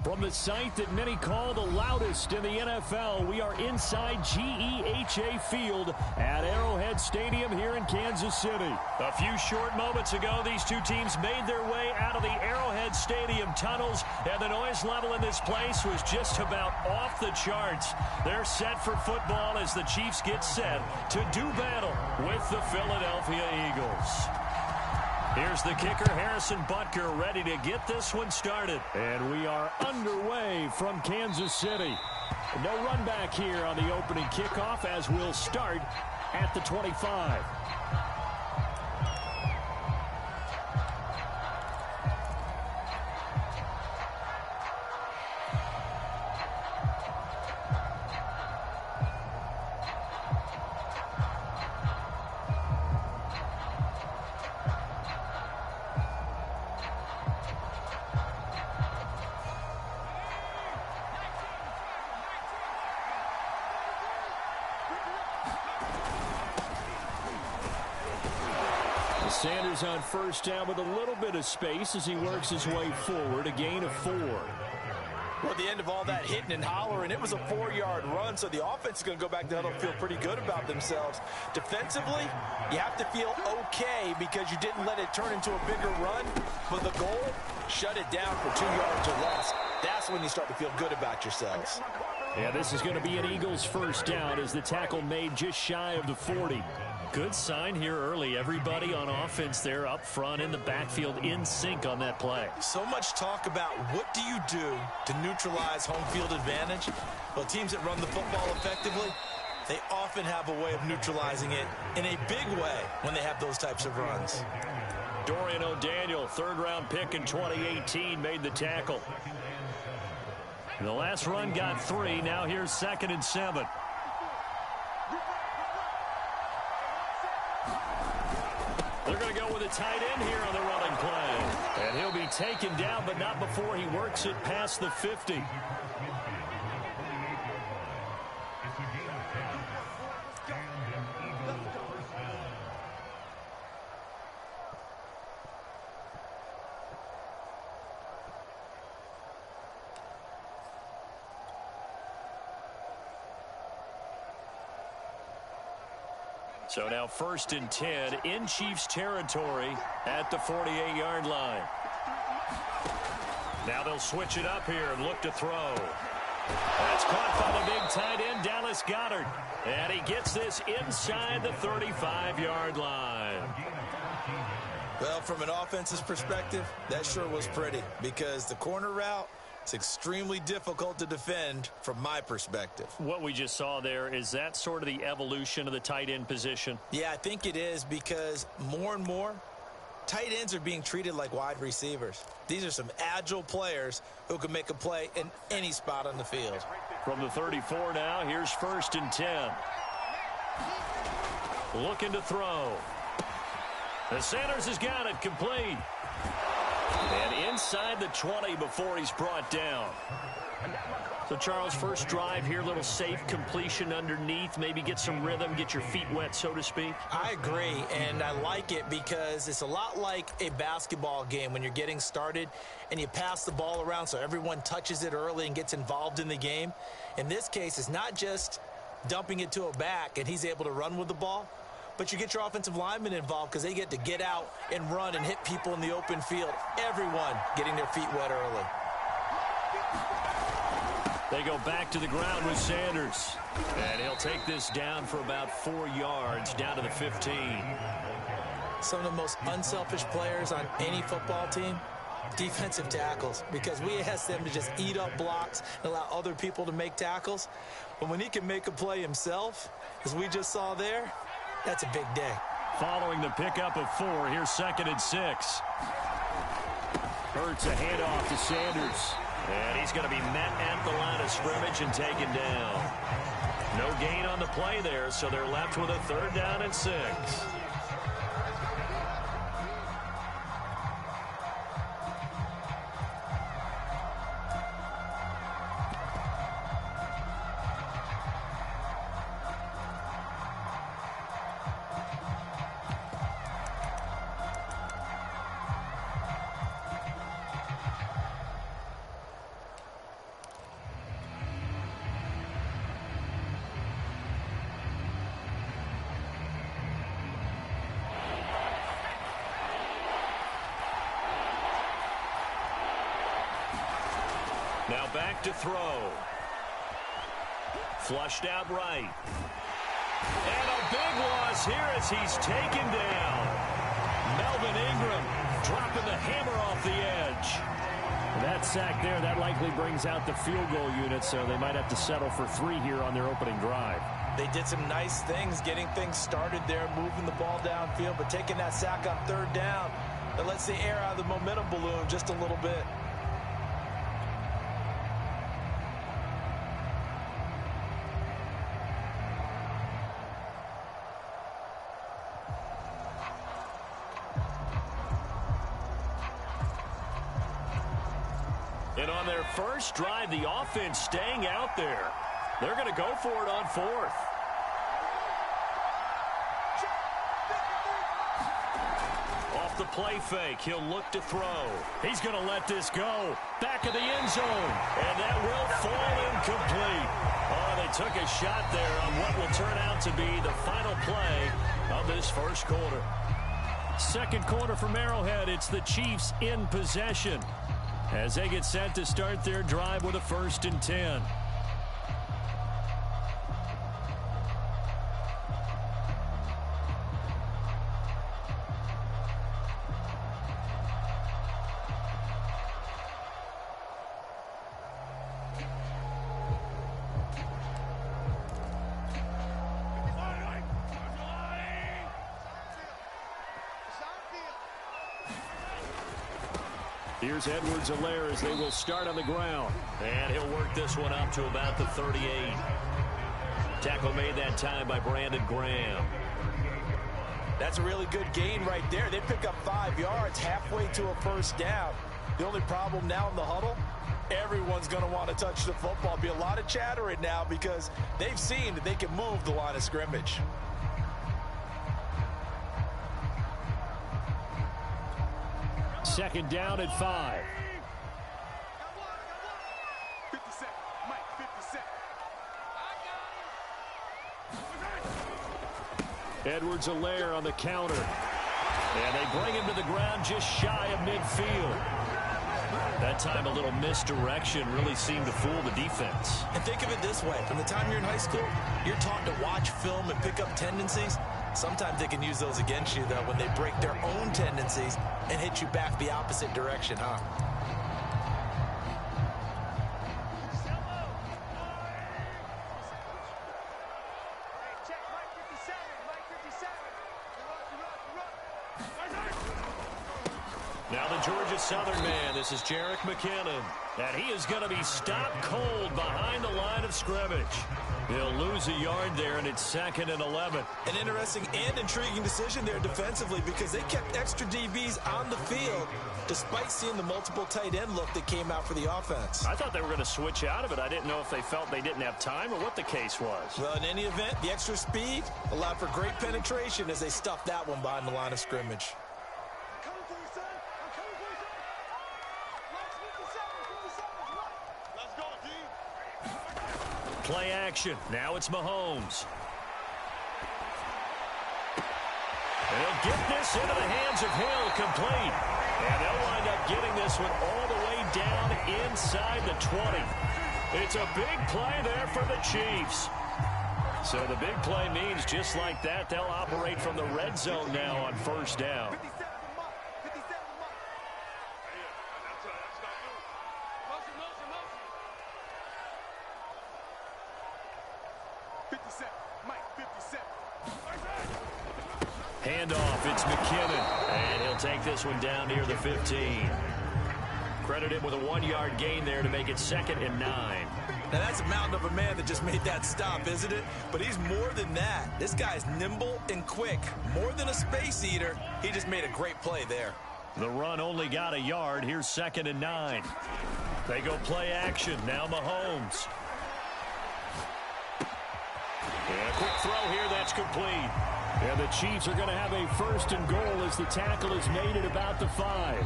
From the site that many call the loudest in the NFL, we are inside GEHA Field at Arrowhead Stadium here in Kansas City. A few short moments ago, these two teams made their way out of the Arrowhead Stadium tunnels, and the noise level in this place was just about off the charts. They're set for football as the Chiefs get set to do battle with the Philadelphia Eagles. Here's the kicker, Harrison Butker, ready to get this one started. And we are underway from Kansas City. No run back here on the opening kickoff as we'll start at the 25. Sanders on first down with a little bit of space as he works his way forward, a gain of 4. Well, at the end of all that hitting and hollering, it was a 4-yard run, so the offense is going to go back to huddle and feel pretty good about themselves. Defensively, you have to feel okay because you didn't let it turn into a bigger run, but the goal, shut it down for 2 yards or less. That's when you start to feel good about yourselves. Yeah, this is going to be an Eagles first down as the tackle made just shy of the 40. Good sign here early. Everybody on offense there up front in the backfield in sync on that play. So much talk about what do you do to neutralize home field advantage. Well, teams that run the football effectively, they often have a way of neutralizing it in a big way when they have those types of runs. Dorian O'Daniel, third-round pick in 2018, made the tackle. The last run got 3. Now here's 2nd and 7. They're going to go with a tight end here on the running play. And he'll be taken down, but not before he works it past the 50. So now 1st and 10 in Chiefs territory at the 48-yard line. Now they'll switch it up here and look to throw. That's caught by the big tight end, Dallas Goedert. And he gets this inside the 35-yard line. Well, from an offense's perspective, that sure was pretty because the corner route, it's extremely difficult to defend from my perspective. What we just saw there, is that sort of the evolution of the tight end position? Yeah, I think it is because more and more, tight ends are being treated like wide receivers. These are some agile players who can make a play in any spot on the field. From the 34 now, here's 1st and 10. Looking to throw. The Sanders has got it complete. And inside the 20 before he's brought down. So, Charles, first drive here, little safe completion underneath. Maybe get some rhythm, get your feet wet, so to speak. I agree, and I like it because it's a lot like a basketball game when you're getting started and you pass the ball around so everyone touches it early and gets involved in the game. In this case, it's not just dumping it to a back and he's able to run with the ball, but you get your offensive linemen involved because they get to get out and run and hit people in the open field. Everyone getting their feet wet early. They go back to the ground with Sanders. And he'll take this down for about 4 yards, down to the 15. Some of the most unselfish players on any football team, defensive tackles, because we ask them to just eat up blocks and allow other people to make tackles. But when he can make a play himself, as we just saw there, that's a big day. Following the pickup of 4, here's 2nd and 6. Hurts a handoff to Sanders. And he's going to be met at the line of scrimmage and taken down. No gain on the play there, so they're left with a 3rd down and 6. Now back to throw. Flushed out right. And a big loss here as he's taken down. Melvin Ingram dropping the hammer off the edge. That sack there, that likely brings out the field goal unit, so they might have to settle for 3 here on their opening drive. They did some nice things getting things started there, moving the ball downfield, but taking that sack on 3rd down, that lets the air out of the momentum balloon just a little bit. And on their first drive, the offense staying out there. They're going to go for it on 4th. Off the play fake, he'll look to throw. He's going to let this go. Back of the end zone. And that will fall incomplete. Oh, they took a shot there on what will turn out to be the final play of this first quarter. Second quarter from Arrowhead, it's the Chiefs in possession as they get set to start their drive with a 1st and 10. Here's Edwards-Helaire as they will start on the ground. And he'll work this one up to about the 38. Tackle made that time by Brandon Graham. That's a really good gain right there. They pick up 5 yards halfway to a 1st down. The only problem now in the huddle, everyone's going to want to touch the football. Be a lot of chatter right now because they've seen that they can move the line of scrimmage. Second down at 5. 57. Mike, 57. Edwards-Helaire on the counter. And they bring him to the ground just shy of midfield. That time a little misdirection really seemed to fool the defense. And think of it this way. From the time you're in high school, you're taught to watch film and pick up tendencies. Sometimes they can use those against you, though, when they break their own tendencies and hit you back the opposite direction, huh? Now the Georgia Southern man, this is Jerick McKinnon. And he is going to be stopped cold behind the line of scrimmage. He'll lose a yard there, and it's 2nd and 11. An interesting and intriguing decision there defensively because they kept extra DBs on the field despite seeing the multiple tight end look that came out for the offense. I thought they were going to switch out of it. I didn't know if they felt they didn't have time or what the case was. Well, in any event, the extra speed allowed for great penetration as they stuffed that one behind the line of scrimmage. Play action. Now it's Mahomes. They'll get this into the hands of Hill, complete. And they'll wind up getting this one all the way down inside the 20. It's a big play there for the Chiefs. So the big play means just like that, they'll operate from the red zone now on 1st down. Handoff, it's McKinnon, and he'll take this one down near the 15. Credit him with a 1-yard gain there to make it 2nd and 9. Now that's a mountain of a man that just made that stop, isn't it? But he's more than that. This guy's nimble and quick. More than a space eater, he just made a great play there. The run only got a yard. Here's 2nd and 9. They go play action. Now Mahomes. And a quick throw here, that's complete. And the Chiefs are going to have a 1st and goal as the tackle is made at about the 5.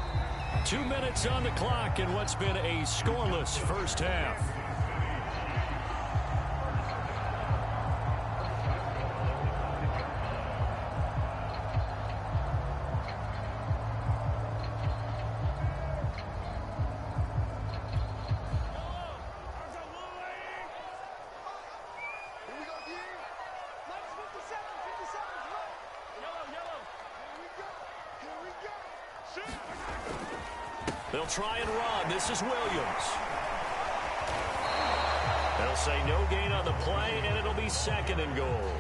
2 minutes on the clock in what's been a scoreless first half. They'll try and run. This is Williams. They'll say no gain on the play, and it'll be second and goal.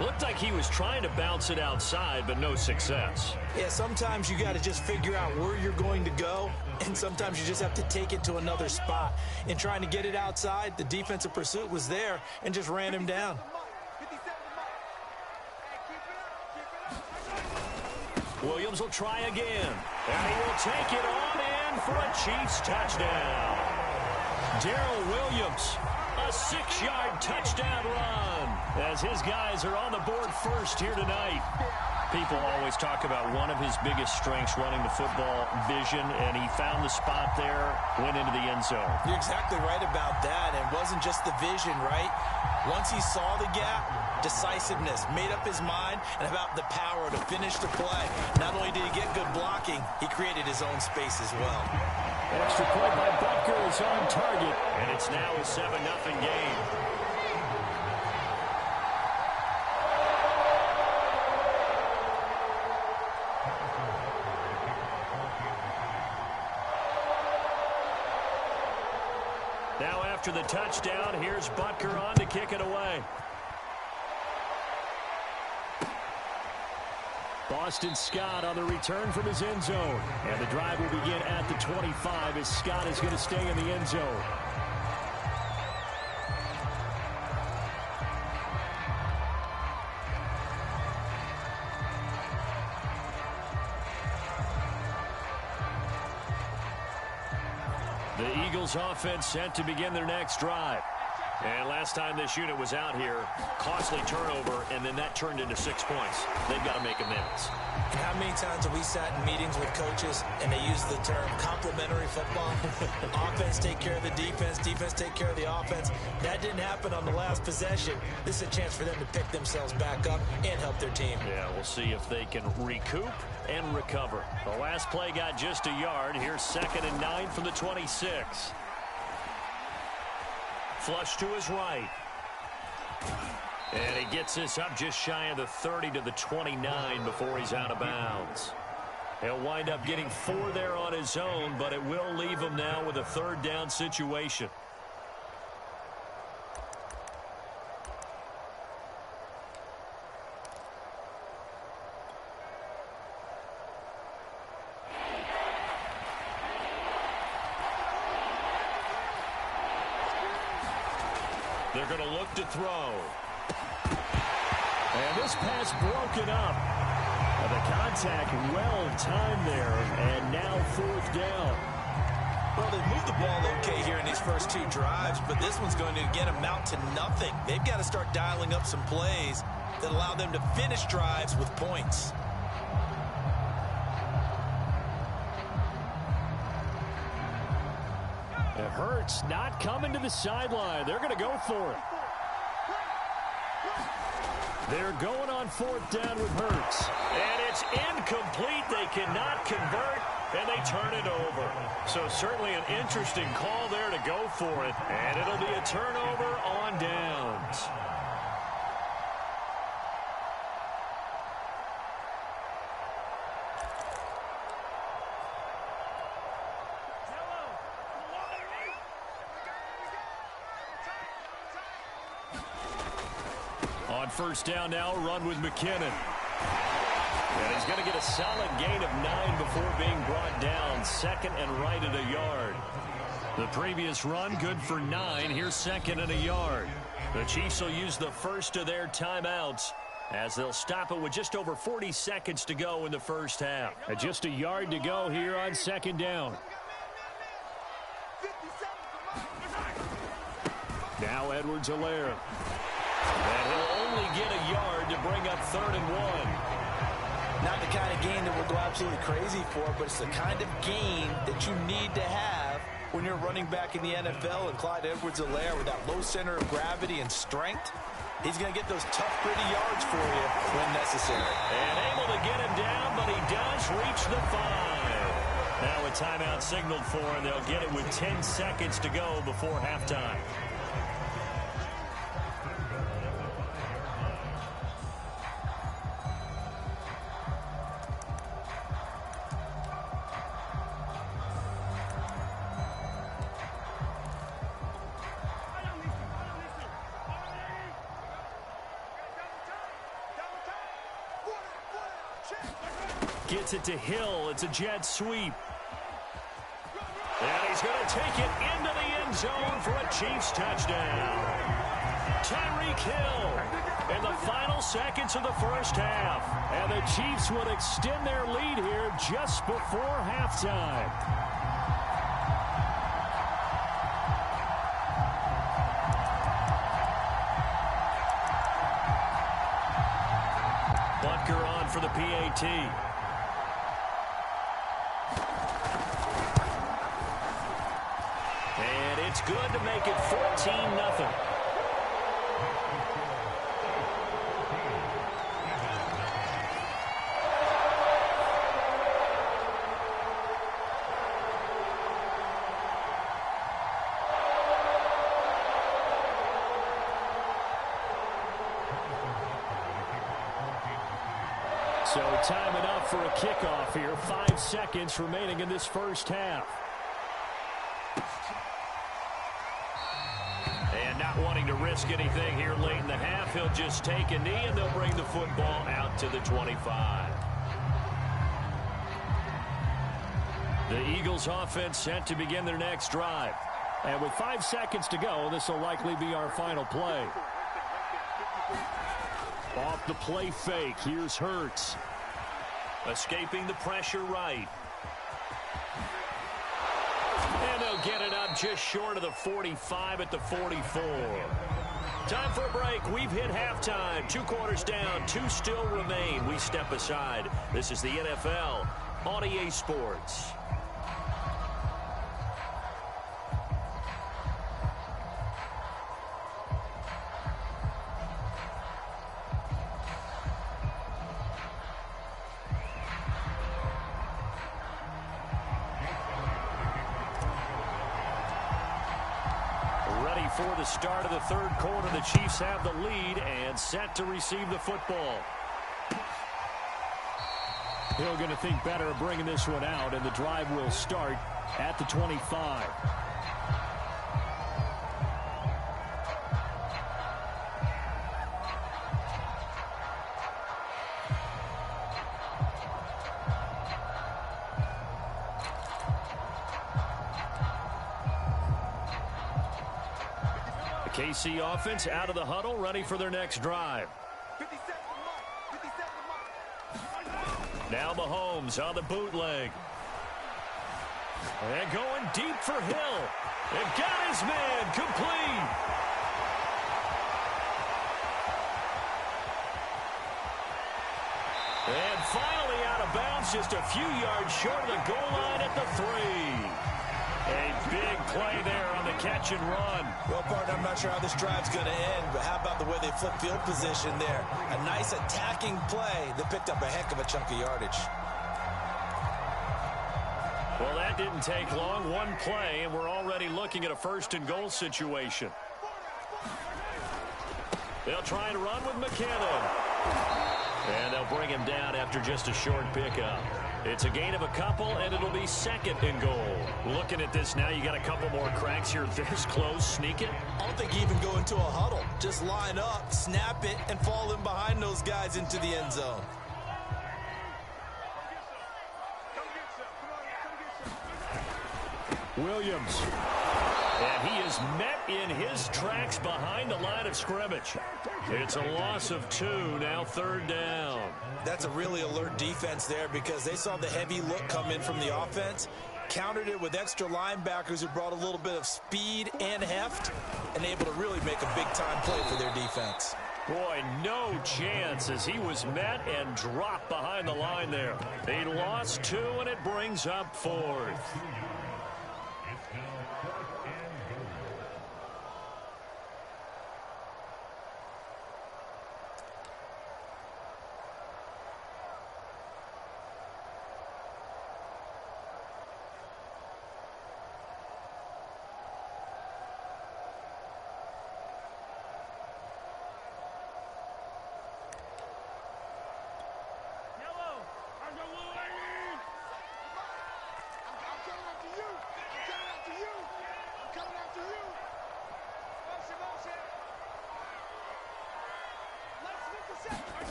Looked like he was trying to bounce it outside, but no success. Yeah, sometimes you got to just figure out where you're going to go, and sometimes you just have to take it to another spot. In trying to get it outside, the defensive pursuit was there and just ran him down. Williams will try again, and he will take it on in for a Chiefs touchdown. Darrell Williams, a 6-yard touchdown run, as his guys are on the board first here tonight. People always talk about one of his biggest strengths running the football, vision, and he found the spot there, went into the end zone. You're exactly right about that. It wasn't just the vision, right? Once he saw the gap, decisiveness, made up his mind, and about the power to finish the play. Not only did he get good blocking, he created his own space as well. An extra point by Butker is on target, and it's now a 7-0 game. Now after the touchdown, here's Butker on to kick it away. Boston Scott on the return from his end zone. And the drive will begin at the 25 as Scott is going to stay in the end zone. The Eagles offense set to begin their next drive. And last time this unit was out here, costly turnover, and then that turned into 6 points. They've got to make amends. And how many times have we sat in meetings with coaches and they use the term complementary football? Offense take care of the defense, defense take care of the offense. That didn't happen on the last possession. This is a chance for them to pick themselves back up and help their team. Yeah, we'll see if they can recoup and recover. The last play got just a yard. Here's 2nd and 9 from the 26. Flush to his right. And he gets this up just shy of the 30 to the 29 before he's out of bounds. He'll wind up getting 4 there on his own, but it will leave him now with a 3rd down situation. They're going to look to throw. And this pass broken up. The contact well timed there, and now 4th down. Well, they moved the ball okay here in these first 2 drives, but this one's going to again amount to nothing. They've got to start dialing up some plays that allow them to finish drives with points. It hurts not coming to the sideline. They're going to go for it. They're going on 4th down with Hurts. And it's incomplete. They cannot convert, and they turn it over. So certainly an interesting call there to go for it. And it'll be a turnover on downs. On 1st down now, run with McKinnon. And he's going to get a solid gain of 9 before being brought down. 2nd and right at a yard. The previous run, good for 9. Here's 2nd and a yard. The Chiefs will use the first of their timeouts as they'll stop it with just over 40 seconds to go in the first half. Just a yard to go here on 2nd down. Now Edwards-Helaire. And he'll only get a yard to bring up 3rd and 1. Not the kind of gain that we'll go absolutely crazy for, but it's the kind of gain that you need to have when you're running back in the NFL. And Clyde Edwards-Helaire, with that low center of gravity and strength, he's going to get those tough, gritty yards for you when necessary. And able to get him down, but he does reach the 5. Now a timeout signaled for, and they'll get it with 10 seconds to go before halftime. Gets it to Hill. It's a jet sweep. And he's going to take it into the end zone for a Chiefs touchdown. Tyreek Hill in the final seconds of the first half. And the Chiefs would extend their lead here just before halftime. Butker on for the PAT. And it's good to make it 14-0. So time enough for a kickoff here. 5 seconds remaining in this first half. And not wanting to risk anything here late in the half, he'll just take a knee and they'll bring the football out to the 25. The Eagles offense set to begin their next drive. And with 5 seconds to go, this will likely be our final play. Off the play fake, here's Hurts. Escaping the pressure right. And they'll get it up just short of the 45 at the 44. Time for a break. We've hit halftime. 2 quarters down, 2 still remain. We step aside. This is the NFL on EA Sports. For the start of the third quarter, the Chiefs have the lead and set to receive the football. Hill going to think better of bringing this one out, and the drive will start at the 25. KC offense out of the huddle, ready for their next drive. Now Mahomes on the bootleg. And going deep for Hill. And got his man complete. And finally out of bounds, just a few yards short of the goal line at the 3. A big play there on the catch and run. Well, partner, I'm not sure how this drive's going to end, but how about the way they flip field position there? A nice attacking play that picked up a heck of a chunk of yardage. Well, that didn't take long. One play, and we're already looking at a 1st and goal situation. They'll try to run with McKinnon. And they'll bring him down after just a short pickup. It's a gain of a couple, and it'll be 2nd and goal. Looking at this now, you got a couple more cracks here. This close, sneak it. I don't think you even go into a huddle. Just line up, snap it, and fall in behind those guys into the end zone. Williams. And he is met in his tracks behind the line of scrimmage. It's a loss of 2, now 3rd down. That's a really alert defense there because they saw the heavy look come in from the offense, countered it with extra linebackers who brought a little bit of speed and heft, and able to really make a big-time play for their defense. Boy, no chance as he was met and dropped behind the line there. They lost 2, and it brings up 4th.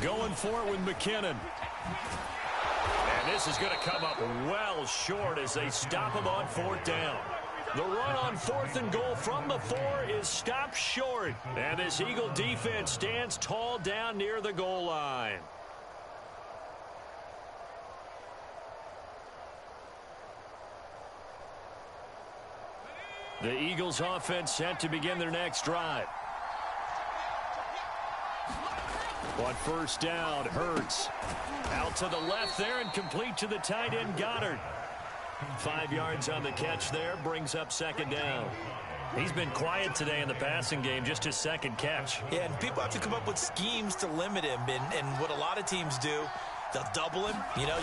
Going for it with McKinnon. And this is going to come up well short as they stop him on 4th down. The run on 4th and goal from the 4 is stopped short. And this Eagle defense stands tall down near the goal line. The Eagles offense set to begin their next drive. On 1st down, Hurts. Out to the left there and complete to the tight end, Goddard. 5 yards on the catch there, brings up 2nd down. He's been quiet today in the passing game, just his 2nd catch. Yeah, and people have to come up with schemes to limit him. And what a lot of teams do, they'll double him,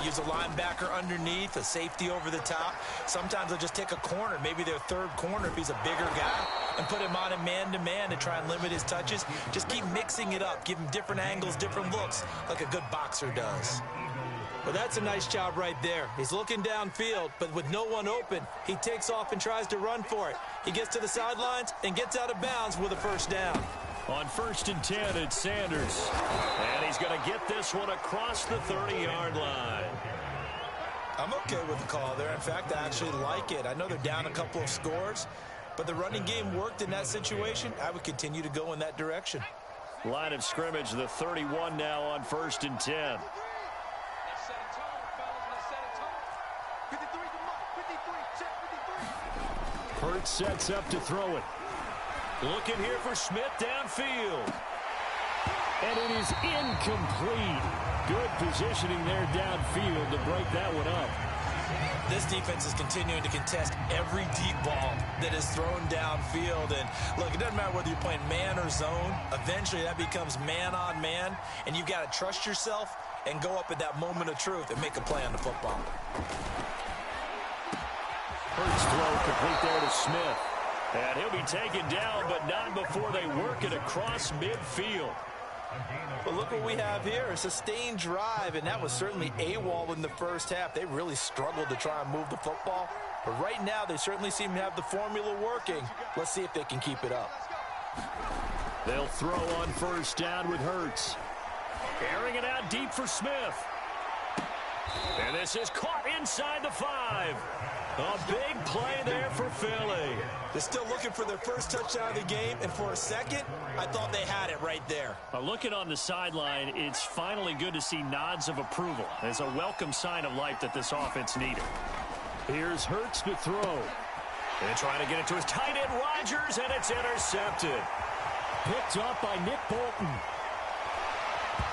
use a linebacker underneath, a safety over the top. Sometimes they'll just take a corner, maybe their 3rd corner if he's a bigger guy, and put him on a man-to-man to try and limit his touches. Just keep mixing it up, give him different angles, different looks, like a good boxer does. Well, that's a nice job right there. He's looking downfield, but with no one open, he takes off and tries to run for it. He gets to the sidelines and gets out of bounds with a 1st down. On 1st and 10, it's Sanders. And he's going to get this one across the 30-yard line. I'm okay with the call there. In fact, I actually like it. I know they're down a couple of scores, but the running game worked in that situation. I would continue to go in that direction. Line of scrimmage, the 31 now on 1st and 10. Hurts sets up to throw it. Looking here for Smith downfield. And it is incomplete. Good positioning there downfield to break that one up. This defense is continuing to contest every deep ball that is thrown downfield. And look, it doesn't matter whether you're playing man or zone. Eventually that becomes man on man. And you've got to trust yourself and go up at that moment of truth and make a play on the football. Hurts throw complete there to Smith. And he'll be taken down, but not before they work it across midfield. Well, look what we have here, a sustained drive, and that was certainly AWOL in the 1st half. They really struggled to try and move the football. But right now, they certainly seem to have the formula working. Let's see if they can keep it up. They'll throw on 1st down with Hurts. Airing it out deep for Smith. And this is caught inside the 5. A big play there for Philly. They're still looking for their 1st touchdown of the game, and for a second, I thought they had it right there. Looking on the sideline, it's finally good to see nods of approval. It's a welcome sign of life that this offense needed. Here's Hurts to throw. And trying to get it to his tight end, Rodgers, and it's intercepted. Picked up by Nick Bolton.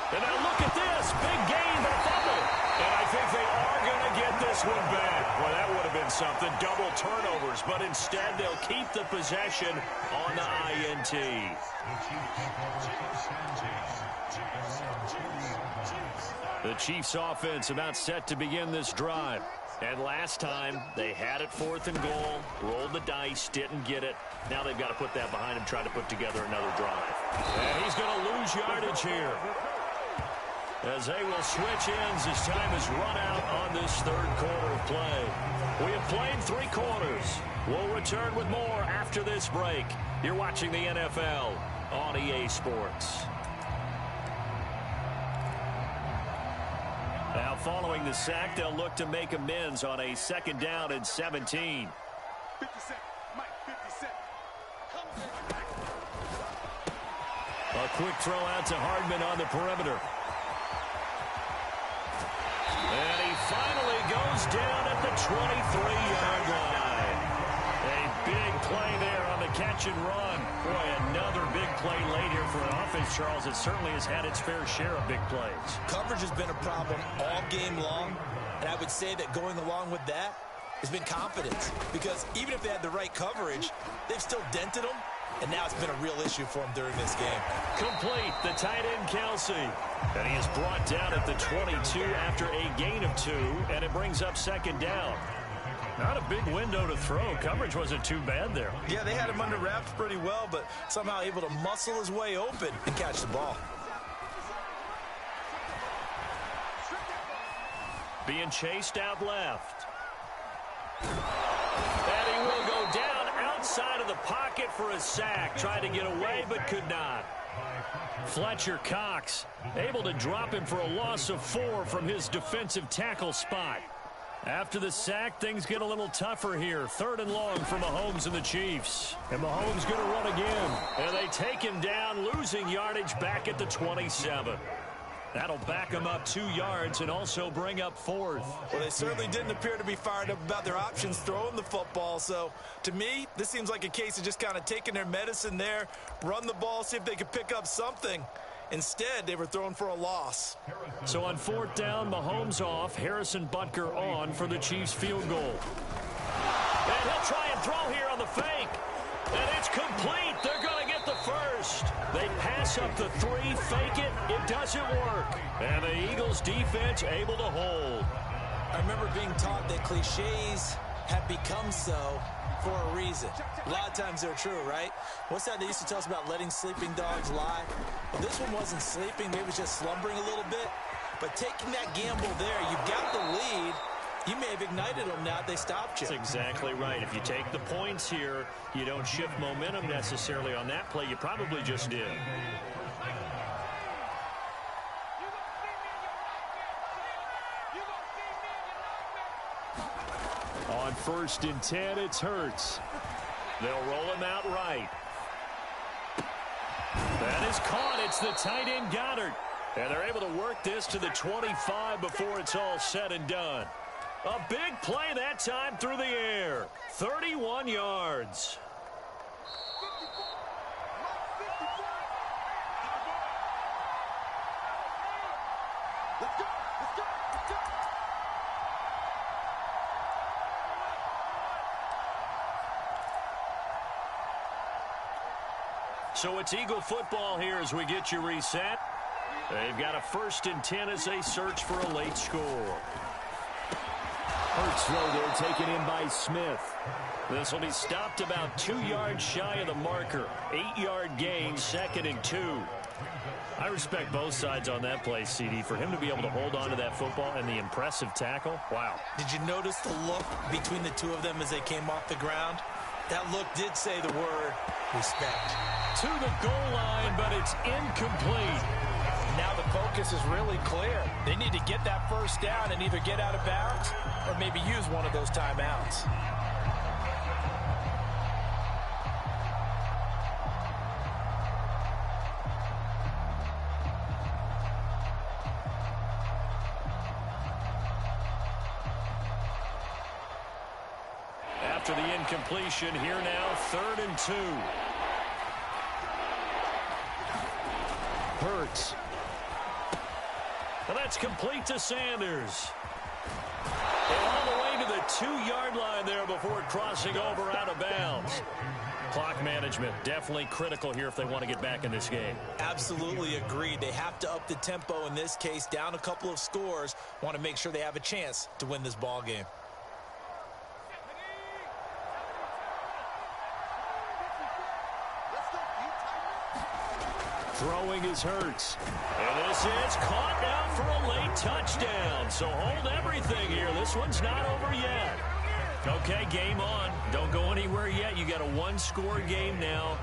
And now look at this. Big gain, but a fumble. And I think they are going to get this one back. Well, that would have been something. Double turnovers, but instead they'll keep the possession on the INT. The Chiefs offense about set to begin this drive. And last time, they had it 4th and goal, rolled the dice, didn't get it. Now they've got to put that behind them, try to put together another drive. And he's going to lose yardage here, as they will switch ends as time has run out on this 3rd quarter of play. We have played 3 quarters. We'll return with more after this break. You're watching the NFL on EA Sports. Now following the sack, they'll look to make amends on a 2nd down and 17. 50 cent. Mike, 50 cent. A quick throw out to Hardman on the perimeter. And he finally goes down at the 23-yard line. A big play there on the catch and run. Boy, another big play late here for an offense, Charles, that certainly has had its fair share of big plays. Coverage has been a problem all game long, and I would say that going along with that has been confidence. Because even if they had the right coverage, they've still dented them, and now it's been a real issue for them during this game. Complete, the tight end, Kelsey. And he is brought down at the 22 after a gain of 2, and it brings up 2nd down. Not a big window to throw. Coverage wasn't too bad there. Yeah, they had him under wraps pretty well, but somehow able to muscle his way open and catch the ball. Being chased out left. And he will go down outside of the pocket for a sack. Tried to get away, but could not. Fletcher Cox able to drop him for a loss of 4 from his defensive tackle spot. After the sack, things get a little tougher here. 3rd and long for Mahomes and the Chiefs. And Mahomes going to run again. And they take him down, losing yardage back at the 27. That'll back them up 2 yards and also bring up 4th. Well, they certainly didn't appear to be fired up about their options throwing the football. So, to me, this seems like a case of just kind of taking their medicine there, run the ball, see if they could pick up something. Instead, they were throwing for a loss. So on 4th down, Mahomes off, Harrison Butker on for the Chiefs field goal. And he'll try and throw here on the fake. And it's complete. They're going to get the first. They pass up the 3, fake it. It doesn't work. And the Eagles defense able to hold. I remember being taught that cliches have become so for a reason. A lot of times they're true, right? What's that they used to tell us about letting sleeping dogs lie? Well, this one wasn't sleeping. Maybe it was just slumbering a little bit. But taking that gamble there, you've got the lead. You may have ignited them now if they stopped you. That's exactly right. If you take the points here, you don't shift momentum necessarily on that play. You probably just did. On 1st and 10, it's Hurts. They'll roll him out right. That is caught. It's the tight end Goddard. And they're able to work this to the 25 before it's all said and done. A big play that time through the air. 31 yards. Let's go. Let's go. Let's go. So it's Eagle football here as we get you reset. They've got a 1st and 10 as they search for a late score. Hurts throw there taken in by Smith. This will be stopped about 2 yards shy of the marker. 8-yard gain, 2nd and 2. I respect both sides on that play, CD. For him to be able to hold on to that football and the impressive tackle, wow. Did you notice the look between the two of them as they came off the ground? That look did say the word respect. To the goal line, but it's incomplete. Now the focus is really clear. They need to get that 1st down and either get out of bounds or maybe use one of those timeouts. After the incompletion, here now, 3rd and 2. Hurts. And that's complete to Sanders. And all the way to the 2-yard line there before crossing over out of bounds. Clock management definitely critical here if they want to get back in this game. Absolutely agreed. They have to up the tempo in this case, down a couple of scores. Want to make sure they have a chance to win this ball game. Throwing is Hurts. And this is caught now for a late touchdown. So hold everything here. This one's not over yet. Okay, game on. Don't go anywhere yet. You got a 1-score game now.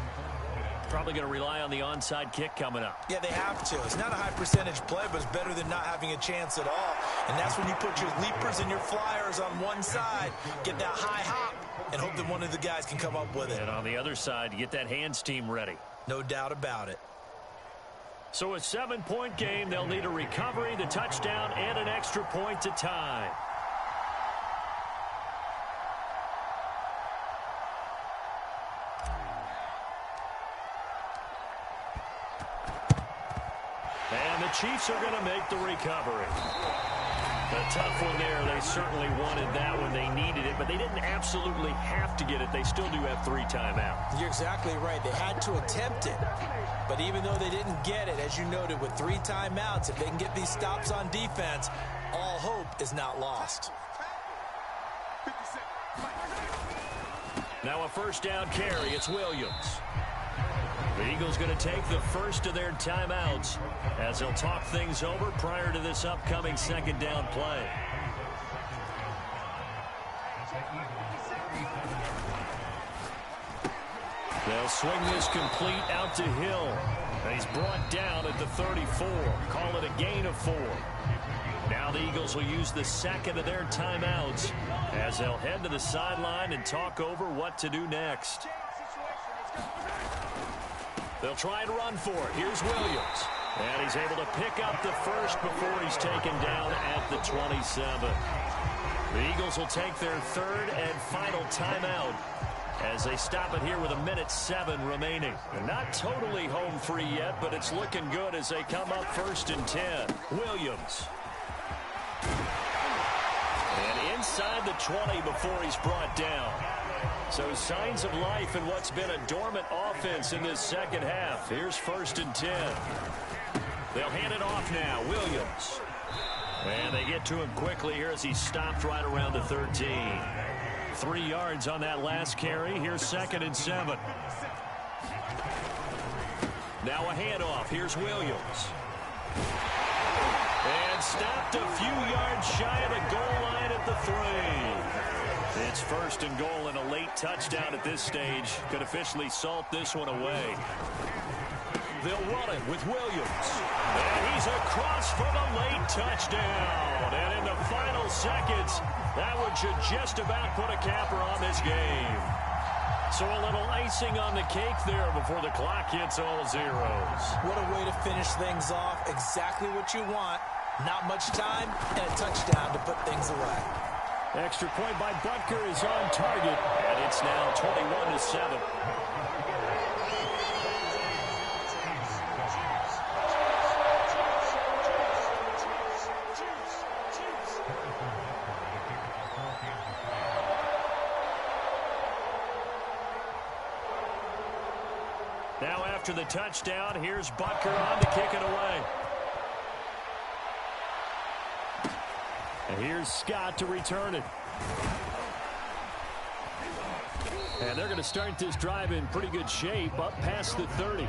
Probably going to rely on the onside kick coming up. Yeah, they have to. It's not a high percentage play, but it's better than not having a chance at all. And that's when you put your leapers and your flyers on one side, get that high hop, and hope that one of the guys can come up with it. And on the other side, you get that hands team ready. No doubt about it. So a 7-point game. They'll need a recovery, the touchdown, and an extra point to tie. And the Chiefs are going to make the recovery. A tough one there. They certainly wanted that when they needed it, but they didn't absolutely have to get it. They still do have 3 timeouts. You're exactly right. They had to attempt it. But even though they didn't get it, as you noted, with 3 timeouts, if they can get these stops on defense, all hope is not lost. Now a 1st down carry. It's Williams. The Eagles going to take the first of their timeouts as they'll talk things over prior to this upcoming 2nd down play. They'll swing this complete out to Hill. And he's brought down at the 34. Call it a gain of 4. Now the Eagles will use the second of their timeouts as they'll head to the sideline and talk over what to do next. They'll try and run for it. Here's Williams. And he's able to pick up the first before he's taken down at the 27. The Eagles will take their third and final timeout as they stop it here with 1:07 remaining. And not totally home free yet, but it's looking good as they come up 1st and 10. Williams. And inside the 20 before he's brought down. So signs of life in what's been a dormant offense in this second half. Here's 1st and 10. They'll hand it off now. Williams. And they get to him quickly here as he stopped right around the 13. 3 yards on that last carry. Here's 2nd and 7. Now a handoff. Here's Williams. And stopped a few yards shy of the goal line at the 3. It's 1st and goal and a late touchdown at this stage. Could officially salt this one away. They'll run it with Williams. And he's across for the late touchdown. And in the final seconds, that one should just about put a capper on this game. So a little icing on the cake there before the clock hits all zeros. What a way to finish things off. Exactly what you want. Not much time and a touchdown to put things away. Extra point by Butker is on target, and it's now 21-7. Now after the touchdown, here's Butker on to kick it away. And here's Scott to return it. And they're going to start this drive in pretty good shape, up past the 30.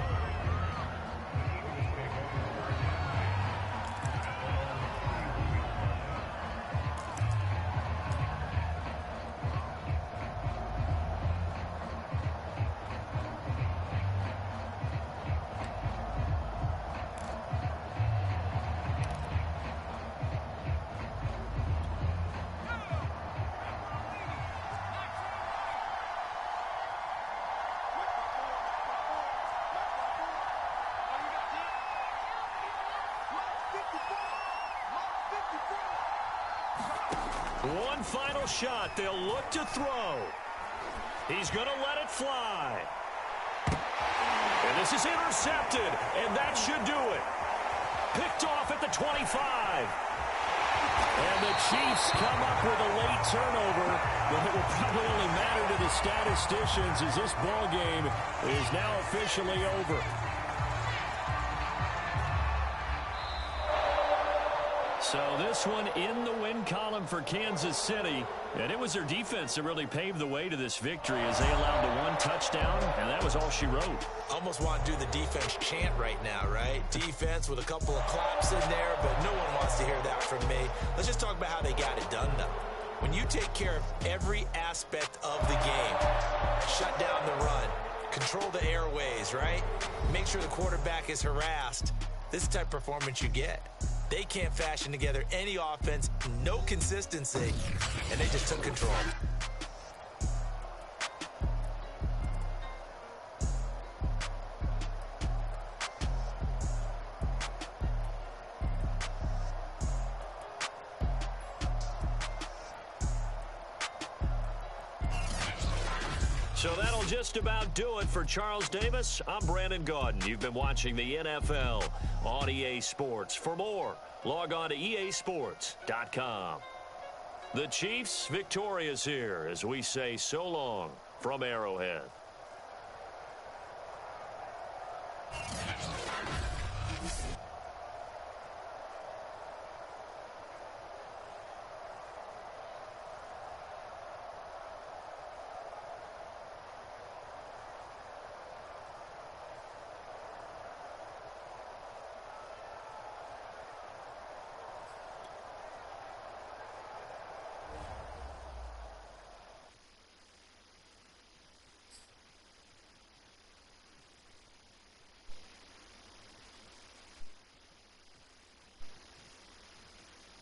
One final shot. They'll look to throw. He's going to let it fly. And this is intercepted, and that should do it. Picked off at the 25. And the Chiefs come up with a late turnover, but it will probably only matter to the statisticians as this ball game is now officially over. So this one in the win column for Kansas City. And it was their defense that really paved the way to this victory as they allowed the one touchdown, and that was all she wrote. Almost want to do the defense chant right now, right? Defense with a couple of claps in there, but no one wants to hear that from me. Let's just talk about how they got it done, though. When you take care of every aspect of the game, shut down the run, control the airways, right? Make sure the quarterback is harassed. This is the type of performance you get. They can't fashion together any offense, no consistency, and they just took control. So that'll just about do it for Charles Davis. I'm Brandon Gaudin. You've been watching the NFL on EA Sports. For more, log on to easports.com. The Chiefs victorious here as we say so long from Arrowhead.